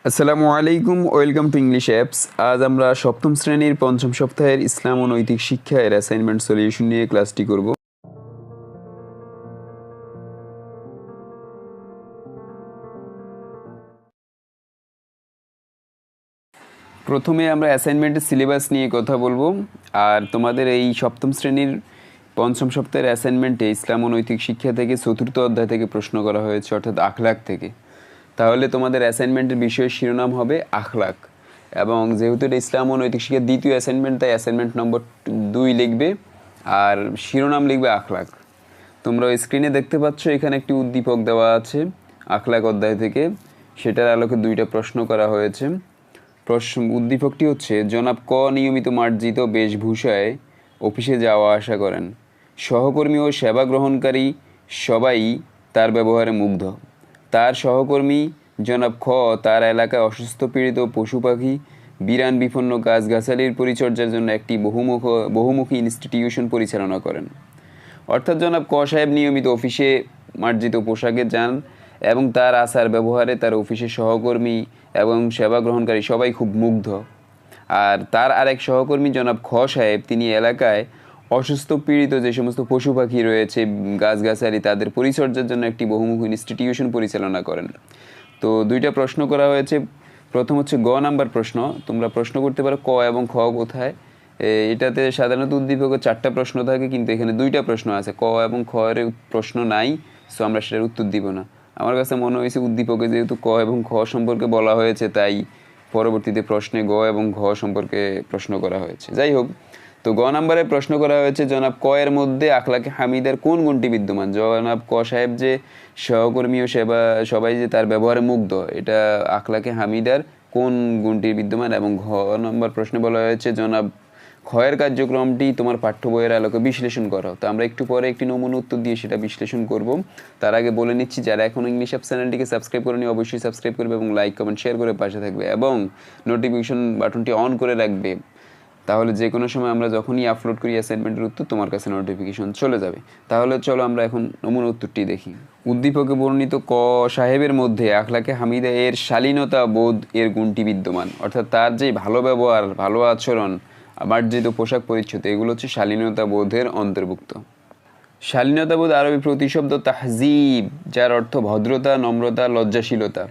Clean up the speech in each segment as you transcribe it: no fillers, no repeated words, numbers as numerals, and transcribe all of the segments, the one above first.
আসসালামু আলাইকুম, welcome to English apps. আজ আমরা সপ্তম শ্রেণীর পঞ্চম সপ্তাহের ইসলাম ও নৈতিক শিক্ষা এর অ্যাসাইনমেন্ট সলিউশন নিয়ে ক্লাসটি করব। প্রথমে আমরা অ্যাসাইনমেন্টের সিলেবাস নিয়ে কথা বলবো। আর তোমাদের এই সপ্তম শ্রেণীর পঞ্চম সপ্তাহের অ্যাসাইনমেন্টে ইসলাম ও নৈতিক শিক্ষা থেকে চতুর্থ অধ্যায় থেকে প্রশ্ন করা হয়েছে, অর্থাৎ আখলাক থেকে। তাহলে তোমাদের অ্যাসাইনমেন্টের বিষয়ের শিরোনাম হবে আখলাক, এবং যেহেতু এটা ইসলাম ও নৈতিক শিক্ষার দ্বিতীয় অ্যাসাইনমেন্ট, তাই অ্যাসাইনমেন্ট নম্বর 2 লিখবে আর শিরোনাম লিখবে আখলাক। তোমরা স্ক্রিনে দেখতে পাচ্ছ এখানে একটি উদ্দীপক দেওয়া আছে আখলাক অধ্যায় থেকে, সেটার আলোকে 2টা প্রশ্ন করা হয়েছে। উদ্দীপকটি হচ্ছে, জনাব ক নিয়মিত মার্জিত বেশভূষায় অফিসে যাওয়া আসা করেন। সহকর্মী ও সেবা গ্রহণকারী সবাই তার ব্যবহারে মুগ্ধ। তার সহকর্মী জনাব খ তার এলাকায় অসুস্থ পীড়িত পশু পাখি, বিরান বিপন্ন গাছগাছালির পরিচর্যার জন্য একটি বহুমুখী ইনস্টিটিউশন পরিচালনা করেন। অর্থাৎ জনাব ক সাহেব নিয়মিত অফিসে মার্জিত পোশাকে যান এবং তার আচার ব্যবহারে তার অফিসের সহকর্মী এবং সেবা গ্রহণকারী সবাই খুব মুগ্ধ। আর তার আরেক সহকর্মী জনাব খ সাহেব, তিনি এলাকায় অসুস্থ পীড়িত যে সমস্ত পশু পাখি রয়েছে, গাছগাছালি, তাদের পরিচর্যার জন্য একটি বহুমুখী ইনস্টিটিউশন পরিচালনা করেন। তো 2টা প্রশ্ন করা হয়েছে। প্রথম হচ্ছে গ নাম্বার প্রশ্ন। তোমরা প্রশ্ন করতে পারো ক এবং খ কোথায়। এটাতে সাধারণত উদ্দীপকে 4টা প্রশ্ন থাকে, কিন্তু এখানে 2টা প্রশ্ন আছে, ক এবং খ এর প্রশ্ন নাই, সো আমরা সেটার উত্তর দিব না। আমার কাছে মনে হয়েছে উদ্দীপকে যেহেতু ক এবং খ সম্পর্কে বলা হয়েছে, তাই পরবর্তীতে প্রশ্নে গ এবং ঘ সম্পর্কে প্রশ্ন করা হয়েছে। যাই হোক, তো গ নাম্বারে প্রশ্ন করা হয়েছে, জনাব ক এর মধ্যে আখলাকে হামিদার কোন গুণটি বিদ্যমান? জনাব ক সাহেব যে সহকর্মী ও সেবা সবাই যে তার ব্যবহারে মুগ্ধ, এটা আখলাকে হামিদার কোন গুণটি বিদ্যমান? এবং ঘ নম্বর প্রশ্নে বলা হয়েছে, জনাব ক্ষয়ের কার্যক্রমটি তোমার পাঠ্য বইয়ের আলোকে বিশ্লেষণ করো। তো আমরা একটু পরে একটি নমুনা উত্তর দিয়ে সেটা বিশ্লেষণ করব। তার আগে বলে নিচ্ছি, যারা এখন ইংলিশ অ্যাপ চ্যানেলটিকে সাবস্ক্রাইব করেনি অবশ্যই সাবস্ক্রাইব করবে এবং লাইক কমেন্ট শেয়ার করে পাশে থাকবে এবং নোটিফিকেশন বাটনটি অন করে রাখবে। তাহলে যে কোনো সময় আমরা যখনই আপলোড করি অ্যাসাইনমেন্টের উত্তর, তোমার কাছে নোটিফিকেশন চলে যাবে। তাহলে চলো আমরা এখন নমুনা উত্তরটি দেখি। উদ্দীপকে বর্ণিত ক সাহেবের মধ্যে আখলাকে হামিদা এর শালীনতা বোধ এর গুণটি বিদ্যমান। অর্থাৎ তার যে ভালো ব্যবহার, ভালো আচরণ, মার্জিত পোশাক পরিচ্ছদ, এগুলো হচ্ছে শালীনতা বোধের অন্তর্ভুক্ত। শালীনতা বোধ আরবি প্রতিশব্দ তাহজিব, যার অর্থ ভদ্রতা, নম্রতা, লজ্জাশীলতা।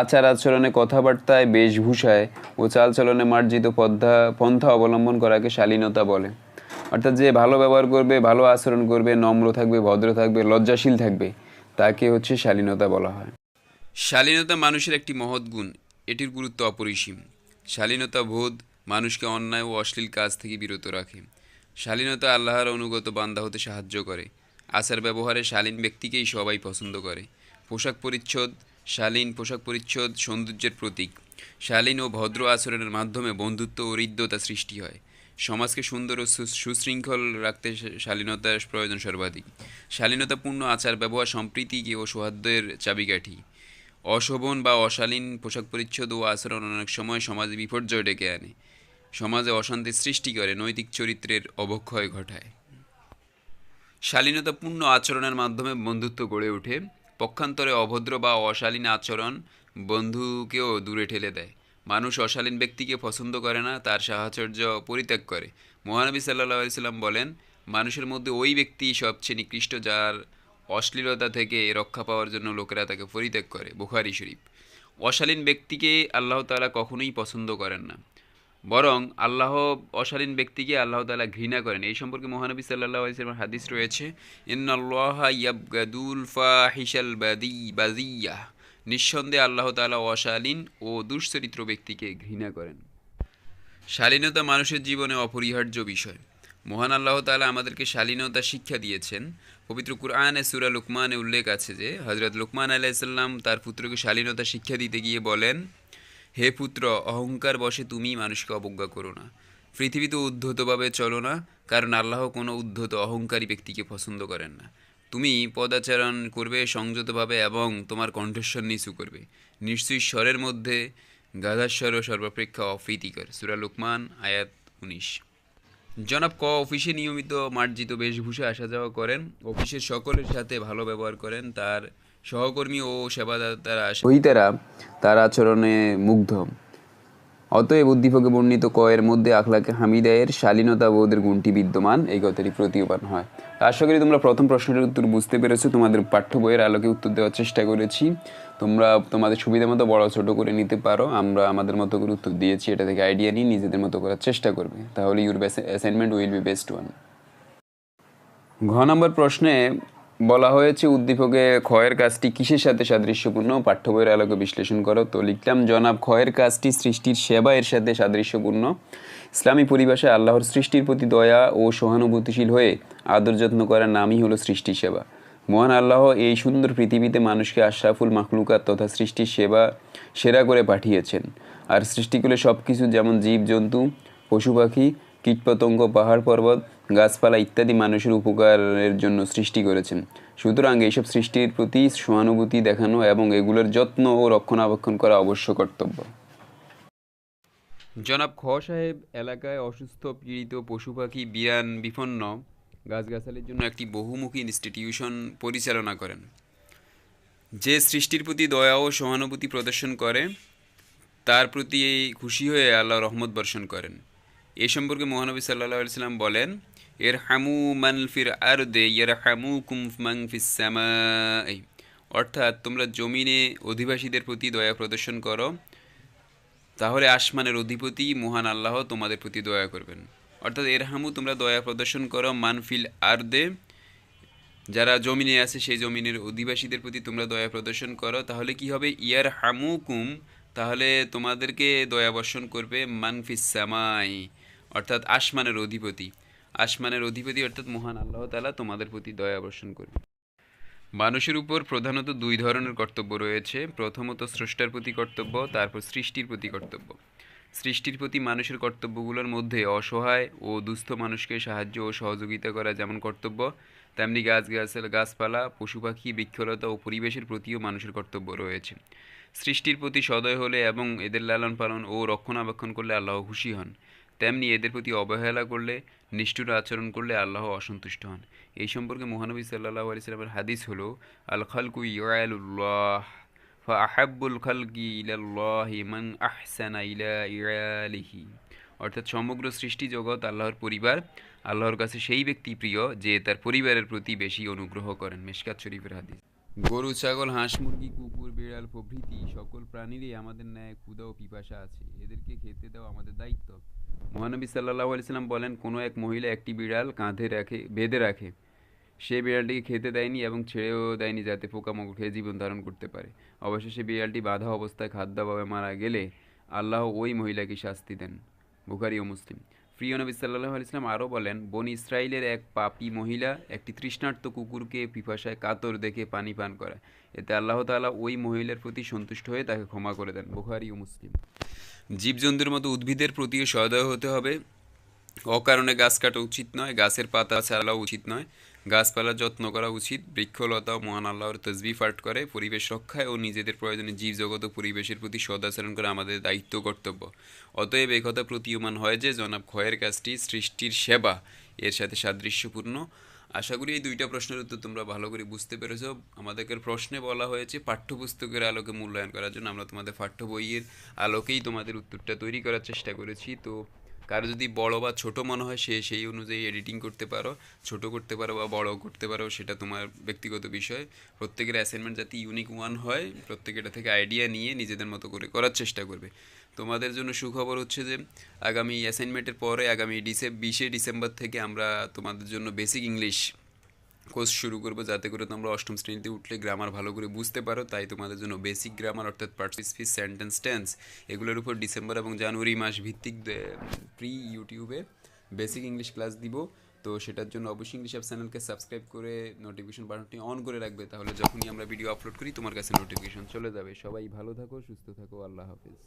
আচার আচরণে, কথাবার্তায়, বেশভূষায় ও চালচলনে মার্জিত পন্থা অবলম্বন করাকে শালীনতা বলে। অর্থাৎ যে ভালো ব্যবহার করবে, ভালো আচরণ করবে, নম্র থাকবে, ভদ্র থাকবে, লজ্জাশীল থাকবে, তাকে হচ্ছে শালীনতা বলা হয়। শালীনতা মানুষের একটি মহৎ গুণ, এটির গুরুত্ব অপরিসীম। শালীনতা বোধ মানুষকে অন্যায় ও অশ্লীল কাজ থেকে বিরত রাখে। শালীনতা আল্লাহর অনুগত বান্দা হতে সাহায্য করে। আচার ব্যবহারে শালীন ব্যক্তিকেই সবাই পছন্দ করে। পোশাক পরিচ্ছদ, শালীন পোশাক পরিচ্ছদ সৌন্দর্যের প্রতীক। শালীন ও ভদ্র আচরণের মাধ্যমে বন্ধুত্ব ও হৃদ্যতা সৃষ্টি হয়। সমাজকে সুন্দর ও সুশৃঙ্খল রাখতে শালীনতার প্রয়োজন সর্বাধিক। শালীনতাপূর্ণ আচার ব্যবহার সম্প্রীতি ও সৌহার্দ্যের চাবিকাঠি। অশোভন বা অশালীন পোশাক পরিচ্ছদ ও আচরণ অনেক সময় সমাজে বিপর্যয় ডেকে আনে, সমাজে অশান্তির সৃষ্টি করে, নৈতিক চরিত্রের অবক্ষয় ঘটায়। শালীনতাপূর্ণ আচরণের মাধ্যমে বন্ধুত্ব গড়ে ওঠে। পক্ষান্তরে অভদ্র বা অশালীন আচরণ বন্ধুকেও দূরে ঠেলে দেয়। মানুষ অশালীন ব্যক্তিকে পছন্দ করে না, তার সাহচর্য পরিত্যাগ করে। মহানবী সাল্লাল্লাহু আলাইহি সাল্লাম বলেন, মানুষের মধ্যে ওই ব্যক্তি সবচেয়ে নিকৃষ্ট যার অশ্লীলতা থেকে রক্ষা পাওয়ার জন্য লোকেরা তাকে পরিত্যাগ করে। বুখারী শরীফ। অশালীন ব্যক্তিকে আল্লাহ তাআলা কখনোই পছন্দ করেন না, বরং অশালীন ব্যক্তিকে আল্লাহ তাআলা ঘৃণা করেন। এই সম্পর্কে মহানবী সাল্লাল্লাহু আলাইহি ওয়াসাল্লামের হাদিস রয়েছে, ইন্নাল্লাহা ইয়াবগাদুল ফাহিশাল বাযিয়্যাহ, নিঃসন্দেহে আল্লাহ তাআলা অশালীন ও দুশ্চরিত্র ব্যক্তিকে ঘৃণা করেন। শালীনতা মানুষের জীবনে অপরিহার্য বিষয়। মহান আল্লাহ তাআলা আমাদেরকে শালীনতা শিক্ষা দিয়েছেন। পবিত্র কুরআনে সূরা লুকমানে উল্লেখ আছে যে হযরত লুকমান আলাইহিস সালাম তার পুত্রকে শালীনতা শিক্ষা দিতে গিয়ে বলেন, হে পুত্র, অহংকার বশে তুমি মানুষকে অবজ্ঞা করো না। পৃথিবীতে উদ্ধতভাবে চলো না, কারণ আল্লাহ কোনো উদ্ধত অহংকারী ব্যক্তিকে পছন্দ করেন না। তুমি পদাচরণ করবে সংযতভাবে এবং তোমার কণ্ঠস্বর নিচু করবে। নিশ্চয়ই স্বরের মধ্যে গাধার স্বর সর্বাপেক্ষা অপ্রীতিকর। সূরা লুকমান আয়াত 19। জনাব ক অফিসে নিয়মিত মার্জিত বেশভূষা আসা যাওয়া করেন, অফিসের সকলের সাথে ভালো ব্যবহার করেন, তার সহকর্মী ও সেবাদাতারা সহিতারা তার আচরণে মুগ্ধ। অতএব উদ্দীপকে বর্ণিত কয়ের মধ্যে আখলাকে হামিদায়ের শালীনতা বোধের গুণটি বিদ্যমান, এই কথাটি প্রতীয়মান হয়। আশা করি তোমরা প্রথম প্রশ্নের উত্তর বুঝতে পেরেছো। তোমাদের পাঠ্য বইয়ের আলোকে উত্তর দেওয়ার চেষ্টা করেছি। তোমরা তোমাদের সুবিধা মতো বড় ছোট করে নিতে পারো। আমরা আমাদের মতো করে উত্তর দিয়েছি, এটা থেকে আইডিয়া নিয়ে নিজেদের মতো করার চেষ্টা করবে, তাহলে your assignment will be best one. ঘ নম্বর প্রশ্নে বলা হয়েছে উদ্দীপকে ক্ষয়ের কাজটি কিসের সাথে সাদৃশ্যপূর্ণ, পাঠ্য বইয়ের আলোকে বিশ্লেষণ করো। তো লিখলাম, জনাব ক্ষয়ের কাজটি সৃষ্টির সেবা এর সাথে সাদৃশ্যপূর্ণ। ইসলামী পরিভাষায় আল্লাহর সৃষ্টির প্রতি দয়া ও সহানুভূতিশীল হয়ে আদর যত্ন করার নামই হলো সৃষ্টি সেবা। মহান আল্লাহ এই সুন্দর পৃথিবীতে মানুষকে আশরাফুল মাখলুকাত তথা সৃষ্টির সেবা সেরা করে পাঠিয়েছেন। আর সৃষ্টি করলে সব কিছু, যেমন জীব জন্তু, পশু পাখি, কীটপতঙ্গ, পাহাড় পর্বত, গাছপালা ইত্যাদি মানুষের উপকারের জন্য সৃষ্টি করেছেন। সুতরাং এইসব সৃষ্টির প্রতি সহানুভূতি দেখানো এবং এগুলোর যত্ন ও রক্ষণাবেক্ষণ করা অবশ্য কর্তব্য। জনাব খ সাহেব এলাকায় অসুস্থ, পীড়িত পশু পাখি, বিরান, বিপন্ন গাছগাছালির জন্য একটি বহুমুখী ইনস্টিটিউশন পরিচালনা করেন। যে সৃষ্টির প্রতি দয়া ও সহানুভূতি প্রদর্শন করে তার প্রতি খুশি হয়ে আল্লাহ রহমত বর্ষণ করেন। এ সম্পর্কে মহানবী সাল্লাল্লাহু আলাইহি সাল্লাম বলেন, এর হামু মান ফির আরদে ইয়ার হামু কুমফাং ফিস সামাই, অর্থাৎ তোমরা জমিনে অধিবাসীদের প্রতি দয়া প্রদর্শন করো, তাহলে আসমানের অধিপতি মহান আল্লাহ তোমাদের প্রতি দয়া করবেন। অর্থাৎ এর হামু, তোমরা দয়া প্রদর্শন করো, মানফিল আরদে, যারা জমিনে আছে সেই জমিনের অধিবাসীদের প্রতি তোমরা দয়া প্রদর্শন করো, তাহলে কি হবে, ইয়ার হামুকুম, তাহলে তোমাদেরকে দয়া বর্ষণ করবে মানফিস সামাই, অর্থাৎ আসমানের অধিপতি। আসমানের অধিপতি অর্থাৎ মহান আল্লাহ তাআলা তোমাদের প্রতি দয়া বর্ষণ করবে। মানুষের উপর প্রধানত দুই ধরনের কর্তব্য রয়েছে। প্রথমত স্রষ্টার প্রতি কর্তব্য, তারপর সৃষ্টির প্রতি কর্তব্য। সৃষ্টির প্রতি মানুষের কর্তব্যগুলোর মধ্যে অসহায় ও দুস্থ মানুষকে সাহায্য ও সহযোগিতা করা যেমন কর্তব্য, তেমনি গাছপালা, পশু পাখি, বৃক্ষলতা ও পরিবেশের প্রতিও মানুষের কর্তব্য রয়েছে। সৃষ্টির প্রতি সদয় হলে এবং এদের লালন পালন ও রক্ষণাবেক্ষণ করলে আল্লাহ খুশি হন, তেমনি এদের প্রতি অবহেলা করলে, নিষ্ঠুর আচরণ করলে আল্লাহ অসন্তুষ্ট হন। এই সম্পর্কে মহানবী সাল্লাল্লাহু আলাইহি সাল্লামের হাদিস হলো, আল খালকু ইয়ালুল্লাহ ফাআহাব্বুল খালকি ইলাল্লাহি মান আহসানা ইলা ইয়ালিহি, অর্থাৎ সমগ্র সৃষ্টি জগৎ আল্লাহর পরিবার। আল্লাহর কাছে সেই ব্যক্তি প্রিয় যে তার পরিবারের প্রতি বেশি অনুগ্রহ করেন। মিশকাত শরীফের হাদিস। গরু, ছাগল, হাঁস, মুরগি, কুকুর, বিড়াল প্রভৃতি সকল প্রাণীরই আমাদের ন্যায় ক্ষুধা ও পিপাসা আছে, এদেরকে খেতে দেওয়া আমাদের দায়িত্ব। মহানবী সাল্লাল্লাহু আলাইহি সাল্লাম বলেন, কোনো এক মহিলা একটি বিড়াল বেঁধে রাখে, সে বিড়ালটিকে খেতে দেয়নি এবং ছেড়েও দেয়নি যাতে পোকামাকড় খেয়ে জীবন ধারণ করতে পারে। অবশেষে বিড়ালটি বাঁধা অবস্থায় খাদ্যাভাবে মারা গেলে আল্লাহ ওই মহিলাকে শাস্তি দেন। বুখারী ও মুসলিম। প্রিয় নবী সাল্লাল্লাহু আলাইহি সাল্লাম আরও বলেন, বনি ইসরাইলের এক পাপী মহিলা একটি তৃষ্ণার্ত কুকুরকে পিপাসায় কাতর দেখে পানি পান করায়, এতে আল্লাহ তাআলা ওই মহিলার প্রতি সন্তুষ্ট হয়ে তাকে ক্ষমা করে দেন। বুখারী ও মুসলিম। জীবজন্তুর মতো উদ্ভিদের প্রতিও সদয় হতে হবে। অকারণে গাছ কাটা উচিত নয়, গাছের পাতা ছাড়াও উচিত নয়, গাছপালার যত্ন করা উচিত। বৃক্ষলতাও মহান আল্লাহর তসবিহ পাঠ করে। পরিবেশ রক্ষায় ও নিজেদের প্রয়োজনে জীবজগৎ ও পরিবেশের প্রতি সদাচরণ করা আমাদের দায়িত্ব কর্তব্য। অতএব এই কথা প্রতীয়মান হয় যে জনাব ক্ষয়ের কাজটি সৃষ্টির সেবা এর সাথে সাদৃশ্যপূর্ণ। আশা করি এই দুইটা প্রশ্নের উত্তর তোমরা ভালো করে বুঝতে পেরেছ। আমাদেরকে প্রশ্নে বলা হয়েছে পাঠ্যপুস্তকের আলোকে মূল্যায়ন করার জন্য, আমরা তোমাদের পাঠ্য বইয়ের আলোকেই তোমাদের উত্তরটা তৈরি করার চেষ্টা করেছি। তো কারো যদি বড় বা ছোট মনে হয় সে সেই অনুযায়ী এডিটিং করতে পারো, ছোট করতে পারো বা বড় করতে পারো, সেটা তোমার ব্যক্তিগত বিষয়। প্রত্যেকের অ্যাসাইনমেন্ট যাতে ইউনিক ওয়ান হয়, প্রত্যেকে এটা থেকে আইডিয়া নিয়ে নিজেদের মতো করে করার চেষ্টা করবে। তোমাদের জন্য সুখবর হচ্ছে যে আগামী অ্যাসাইনমেন্টের পরে আগামী 20 ডিসেম্বর থেকে আমরা তোমাদের জন্য বেসিক ইংলিশ কোর্স শুরু করবো, যাতে করে তোমরা অষ্টম শ্রেণীতে উঠলে গ্রামার ভালো করে বুঝতে পারো। তাই তোমাদের জন্য বেসিক গ্রামার অর্থাৎ পার্টিসিপিস, সেন্টেন্স, টেন্স এগুলোর উপর ডিসেম্বর এবং জানুয়ারি মাস ভিত্তিক ফ্রি ইউটিউবে বেসিক ইংলিশ ক্লাস দিব। তো সেটার জন্য অবশ্যই ইংলিশ অ্যাপ চ্যানেলকে সাবস্ক্রাইব করে নোটিফিকেশন বাটনটি অন করে রাখবে, তাহলে যখনই আমরা ভিডিও আপলোড করি তোমার কাছে নোটিফিকেশন চলে যাবে। সবাই ভালো থাকো, সুস্থ থাকো, আল্লাহ হাফিজ।